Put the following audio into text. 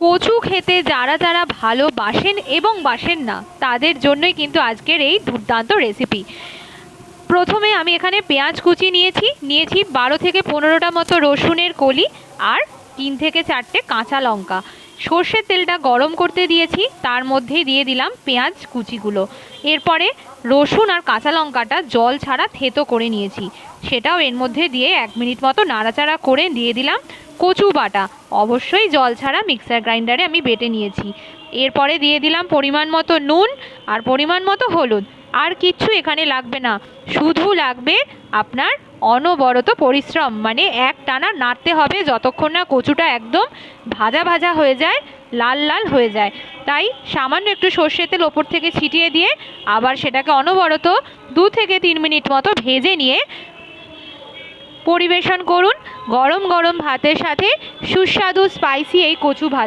কচু খেতে যারা যারা ভালোবাসেন এবং বাসেন না তাদের জন্যই কিন্তু আজকের এই দুর্দান্ত রেসিপি। প্রথমে আমি এখানে পেঁয়াজ কুচি নিয়েছি 12 থেকে 15টা মতো রসুনের কলি আর 3 থেকে 4টে কাঁচা লঙ্কা। সর্ষের তেলটা গরম করতে দিয়েছি, তার মধ্যেই দিয়ে দিলাম পেঁয়াজ কুচিগুলো। এরপরে রসুন আর কাঁচা লঙ্কাটা জল ছাড়া থেতো করে নিয়েছি, সেটাও এর মধ্যে দিয়ে 1 মিনিট মতো নাড়াচাড়া করে দিয়ে দিলাম কচু বাটা। অবশ্যই জল ছাড়া মিক্সার গ্রাইন্ডারে আমি বেটে নিয়েছি। এরপরে দিয়ে দিলাম পরিমাণ মতো নুন আর পরিমাণ মতো হলুদ। আর কিচ্ছু এখানে লাগবে না, শুধু লাগবে আপনার অনবরত পরিশ্রম, মানে একটানা নাড়তে হবে যতক্ষণ না কচুটা একদম ভাজা ভাজা হয়ে যায়, লাল লাল হয়ে যায়। তাই সামান্য একটু সর্ষের তেল ওপর থেকে ছিটিয়ে দিয়ে আবার সেটাকে অনবরত 2 থেকে 3 মিনিট মতো ভেজে নিয়ে পরিবেশন করুন গরম গরম ভাতের সাথে সুস্বাদু স্পাইসি এই কচু ভাজা।